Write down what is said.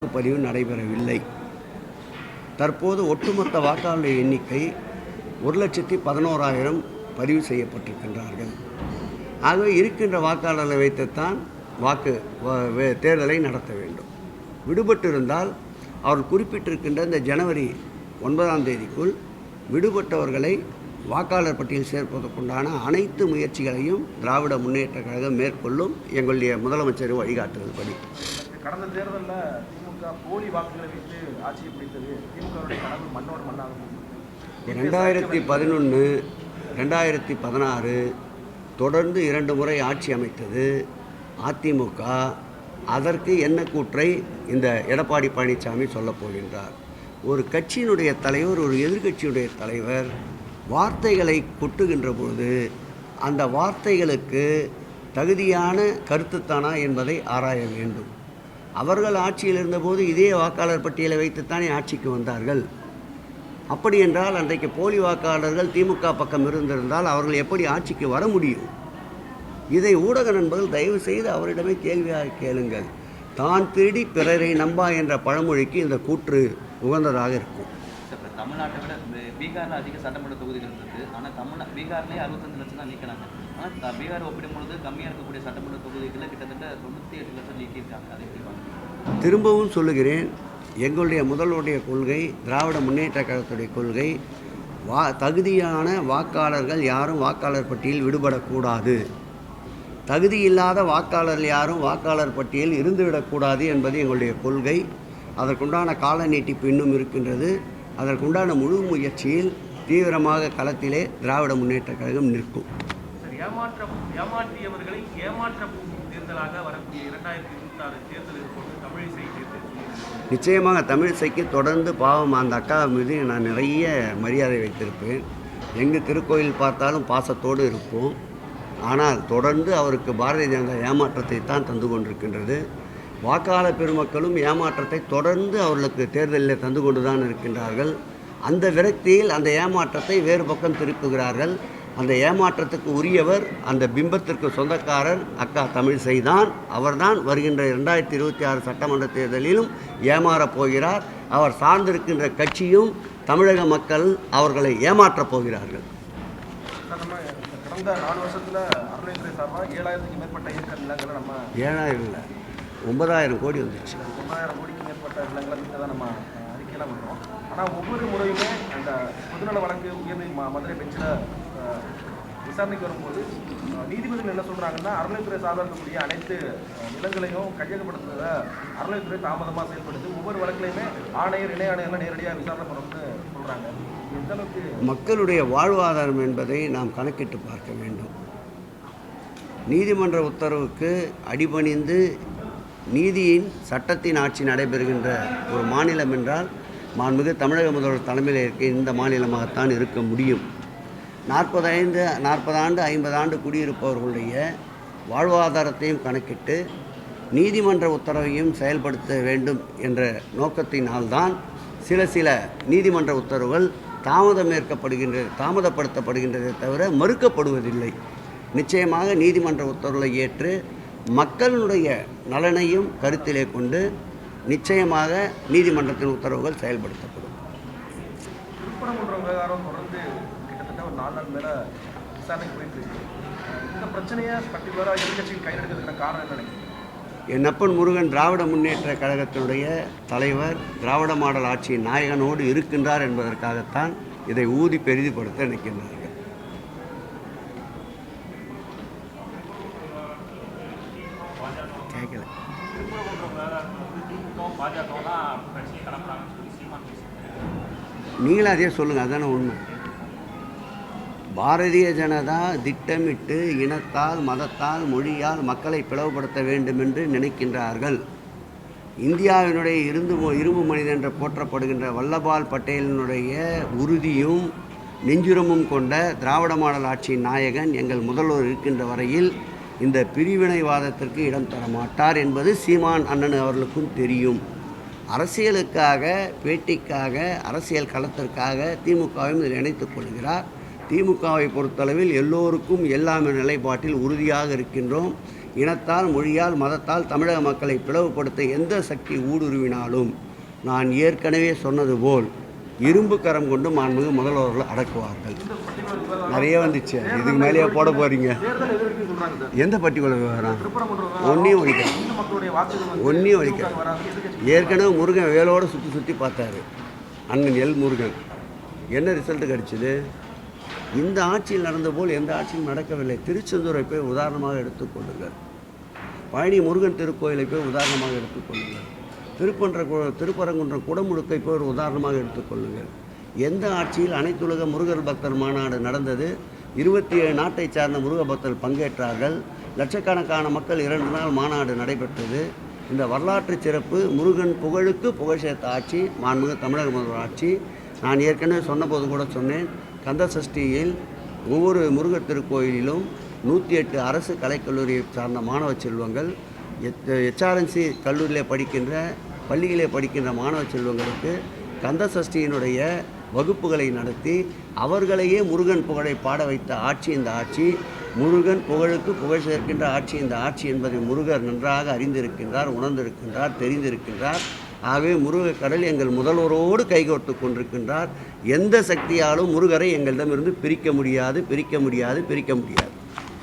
பதிவு நடைபெறவில்லை. தற்போது ஒட்டுமொத்த வாக்காளர் எண்ணிக்கை 1,11,000 பதிவு செய்யப்பட்டிருக்கின்றார்கள். ஆகவே இருக்கின்ற வாக்காளர்களை வைத்துத்தான் தேர்தலை நடத்த வேண்டும். விடுபட்டிருந்தால் அவர் குறிப்பிட்டிருக்கின்ற இந்த ஜனவரி 9ஆம் தேதிக்குள் விடுபட்டவர்களை வாக்காளர் பட்டியல் சேர்ப்பதற்குண்டான அனைத்து முயற்சிகளையும் திராவிட முன்னேற்ற கழகம் மேற்கொள்ளும். எங்களுடைய முதலமைச்சர் வழிகாட்டுதல் படி கடந்த தேர்தலில் திமுக போலி வாக்குகளை வைத்து ஆட்சியை பிடித்தது. திமுகவுடைய கனவு மண்ணோடு மண்ணாகும். 2011, 2016 தொடர்ந்து 2 முறை ஆட்சி அமைத்தது அதிமுக. அதற்கு என்ன கூற்றை இந்த எடப்பாடி பழனிசாமி சொல்லப் போகின்றார்? ஒரு கட்சியினுடைய தலைவர், ஒரு எதிர்கட்சியுடைய தலைவர் வார்த்தைகளை கொட்டுகின்ற பொழுது அந்த வார்த்தைகளுக்கு தகுதியான கருத்துத்தானா என்பதை ஆராய வேண்டும். அவர்கள் ஆட்சியில் இருந்தபோது இதே வாக்காளர் பட்டியலை வைத்துத்தானே ஆட்சிக்கு வந்தார்கள். அப்படி என்றால் அன்றைக்கு போலி வாக்காளர்கள் திமுக பக்கம் இருந்திருந்தால் அவர்கள் எப்படி ஆட்சிக்கு வர முடியும்? இதை ஊடக நண்பர்கள் தயவு செய்து அவரிடமே கேள்வியாக கேளுங்கள். தான் திருடி பிறரை நம்பா என்ற பழமொழிக்கு இந்த கூற்று உகந்ததாக இருக்கும். தமிழ்நாட்டை விட பீகாரில் அதிக சட்டமன்ற தொகுதிகள் இருந்தது. ஆனால் பீகார்லேயே 65 லட்சம் தான் நீக்கினாங்க. ஆனால் பீகார் ஒப்பிடும்பொழுது கம்மியாக இருக்கக்கூடிய சட்டமன்ற தொகுதிகளில் கிட்டத்தட்ட 98 லட்சம் நீக்கியிருக்காங்க. அதை திரும்பவும் சொல்லுகிறேன், எங்களுடைய முதல்வருடைய கொள்கை, திராவிட முன்னேற்ற கழகத்துடைய கொள்கை, தகுதியான வாக்காளர்கள் யாரும் வாக்காளர் பட்டியலில் விடுபடக்கூடாது, தகுதியில்லாத வாக்காளர்கள் யாரும் வாக்காளர் பட்டியலில் இருந்துவிடக்கூடாது என்பது எங்களுடைய கொள்கை. அதற்குண்டான கால நீட்டிப்பு இன்னும் இருக்கின்றது. அதற்குண்டான முழு முயற்சியில் தீவிரமாக களத்திலே திராவிட முன்னேற்ற கழகம் நிற்கும். ஏமாற்றியவர்களை ஏமாற்றப்போகும் தேர்தலாக வரக்கூடிய 2026 தேர்தல் தமிழிசை தேர்தல். நிச்சயமாக தமிழிசைக்கு தொடர்ந்து பாவம் அந்த அக்கா மீது நான் நிறைய மரியாதை வைத்திருப்பேன். எங்கு திருக்கோயில் பார்த்தாலும் பாசத்தோடு இருப்போம். ஆனால் தொடர்ந்து அவருக்கு பாரதிய ஜனதா ஏமாற்றத்தை தான் தந்து கொண்டிருக்கின்றது. வாக்காளர் பெருமக்களும் ஏமாற்றத்தை தொடர்ந்து அவர்களுக்கு தேர்தலில் தந்து கொண்டு தான் இருக்கின்றார்கள். அந்த விரக்தியில் அந்த ஏமாற்றத்தை வேறு பக்கம் திருப்புகிறார்கள். அந்த ஏமாற்றத்துக்கு உரியவர், அந்த பிம்பத்திற்கு சொந்தக்காரர் அக்கா தமிழிசை தான். அவர்தான் வருகின்ற 2026 சட்டமன்ற தேர்தலிலும் ஏமாறப் போகிறார். அவர் சார்ந்திருக்கின்ற கட்சியும் தமிழக மக்கள் அவர்களை ஏமாற்றப் போகிறார்கள். கடந்த 4 வருஷத்தில் அறநிலையத்துறை சார்பாக 7000க்கும் மேற்பட்ட ஏக்கர் நிலங்களை 7,000 இல்லை, 9,000 கோடி வந்துச்சு. 9,000 கோடிக்கு மேற்பட்ட நிலங்களை தான் நம்ம அறிக்கையெல்லாம் பண்ணுறோம். ஆனால் ஒவ்வொரு முறையுமே அந்த பொதுநல வழக்கு உயர்நீதி மதுரை பெஞ்சில் விசாரணைக்கு வரும்போது நீதிபதிகள் என்ன சொல்கிறாங்கன்னா, அறநிலையத்துறை சார்பாக இருக்கக்கூடிய அனைத்து நிலங்களையும் கையகப்படுத்துறத அறநிலையத்துறை தாமதமாக செயல்படுது. ஒவ்வொரு வழக்கிலையுமே ஆணையர், இணை ஆணையர்லாம் நேரடியாக விசாரணை பண்ணணும்னு சொல்கிறாங்க. எந்தளவுக்கு மக்களுடைய வாழ்வாதாரம் என்பதை நாம் கணக்கிட்டு பார்க்க வேண்டும். நீதிமன்ற உத்தரவுக்கு அடிபணிந்து நீதியின் சட்டத்தின் ஆட்சி நடைபெறுகின்ற ஒரு மாநிலம் என்றால் மாண்புமிகு தமிழக முதல்வர் தலைமையில் இருக்க இந்த மாநிலமாகத்தான் இருக்க முடியும். 40 ஆண்டு 50 ஆண்டு குடியிருப்பவர்களுடைய வாழ்வாதாரத்தையும் கணக்கிட்டு நீதிமன்ற உத்தரவையும் செயல்படுத்த வேண்டும் என்ற நோக்கத்தினால்தான் சில நீதிமன்ற உத்தரவுகள் தாமதப்படுத்தப்படுகின்றதை தவிர மறுக்கப்படுவதில்லை. நிச்சயமாக நீதிமன்ற உத்தரவுகளை ஏற்று மக்களுடைய நலனையும் கருத்திலே கொண்டு நிச்சயமாக நீதிமன்றத்தின் உத்தரவுகள் செயல்படுத்தப்படும். திருப்பரங்குன்ற விவகாரம் தொடர்ந்து கிட்டத்தட்ட ஒரு 4 நாள் மேலே விசாரணை போயிட்டு இருக்கு. இந்த பிரச்சனையை பர்டிகுலராக எதிர்கட்சிகள் கையெடுக்கிறதுக்கான காரணம் என்ன நினைக்கிறீங்க? என் அப்பன் முருகன் திராவிட முன்னேற்ற கழகத்தினுடைய தலைவர், திராவிட மாடல் ஆட்சியின் நாயகனோடு இருக்கின்றார் என்பதற்காகத்தான் இதை ஊதி பெரிதுபடுத்த நினைக்கின்றார்கள். கேட்கல. நீங்களும் அதே சொல்லுங்கள், அதான உண்மை. பாரதிய ஜனதா திட்டமிட்டு இனத்தால், மதத்தால், மொழியால் மக்களை பிளவுபடுத்த வேண்டும் என்று நினைக்கின்றார்கள். இந்தியாவினுடைய இரும்பு மனிதன் என்று போற்றப்படுகின்ற வல்லபால் பட்டேலினுடைய உறுதியும் நெஞ்சுரமும் கொண்ட திராவிட மாடல் ஆட்சியின் நாயகன் எங்கள் முதல்வர் இருக்கின்ற வரையில் இந்த பிரிவினைவாதத்திற்கு இடம் தர மாட்டார் என்பது சீமான் அண்ணன் அவர்களுக்கும் தெரியும். அரசியலுக்காக, பேட்டிக்காக, அரசியல் களத்திற்காக திமுகவையும் இதில் இணைத்துக் கொள்கிறார். திமுகவை பொறுத்தளவில் எல்லோருக்கும் எல்லாமே நிலைப்பாட்டில் உறுதியாக இருக்கின்றோம். இனத்தால், மொழியால், மதத்தால் தமிழக மக்களை பிளவுபடுத்த எந்த சக்தி ஊடுருவினாலும் நான் ஏற்கனவே சொன்னது போல் இரும்பு கரம் கொண்டு மாண்புமிகு முதல்வர்கள் அடக்குவார்கள். நிறைய வந்துச்சு, இதுக்கு மேலேயே போட போகிறீங்க. தேர்தல் எதிர்ப்பு சொல்றாங்க சார். எந்த பர்டிகுலர் விவரம்? திருப்பரங்குன்றம் ஒன்றையும் ஒழிக்க இந்து மக்களுடைய வாக்குகள் வந்து ஒன்றையும் ஒழிக்க. வராது. எதிர்க்கட்சி ஏற்கனவே முருகன் வேலோடு சுற்றி பார்த்தாரு, அண்ணன் எல் முருகன். என்ன ரிசல்ட்டு கிடச்சிது? இந்த ஆட்சியில் நடந்த போல் எந்த ஆட்சியும் நடக்கவில்லை. திருச்செந்தூரை போய் உதாரணமாக எடுத்துக்கொள்ளுங்கள், பழனி முருகன் திருக்கோயிலை போய் உதாரணமாக எடுத்துக்கொள்ளுங்கள், திருப்பரங்குன்றம் குடமுழுக்கை போய் ஒரு உதாரணமாக எடுத்துக்கொள்ளுங்கள். எந்த ஆட்சியில் அனைத்துலக முருகர் பக்தர் மாநாடு நடந்தது? 27 நாட்டை சார்ந்த முருக பக்தர்கள் பங்கேற்றார்கள். லட்சக்கணக்கான மக்கள் 2 நாள் மாநாடு நடைபெற்றது. இந்த வரலாற்று சிறப்பு முருகன் புகழுக்கு புகழ் சேர்த்த ஆட்சி மாண்புமிகு தமிழக முதல்வர் ஆட்சி. நான் ஏற்கனவே சொன்னபோது கூட சொன்னேன், கந்த சஷ்டியில் ஒவ்வொரு முருகர் திருக்கோயிலிலும் 108 அரசு கலைக்கல்லூரியை சார்ந்த மாணவ செல்வங்கள், HRNC பள்ளியிலே படிக்கின்ற மாணவ செல்வங்களுக்கு கந்த சஷ்டியினுடைய வகுப்புகளை நடத்தி அவர்களையே முருகன் புகழை பாட வைத்த ஆட்சி இந்த ஆட்சி. முருகன் புகழுக்கு புகழ் சேர்க்கின்ற ஆட்சி இந்த ஆட்சி என்பதை முருகர் நன்றாக அறிந்திருக்கின்றார், உணர்ந்திருக்கின்றார், தெரிந்திருக்கின்றார். ஆகவே முருகக் கடல் எங்கள் முதல்வரோடு கைகோர்த்து கொண்டிருக்கின்றார். எந்த சக்தியாலும் முருகரை எங்களிடமிருந்து பிரிக்க முடியாது.